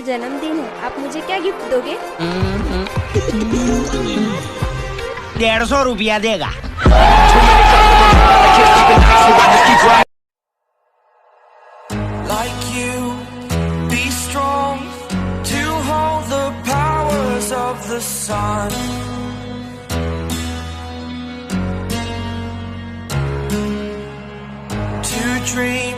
जन्मदिन है, आप मुझे क्या गिफ्ट दोगे? 150 रुपया देगा। Like you, be strong to hold the powers of the sun. To dream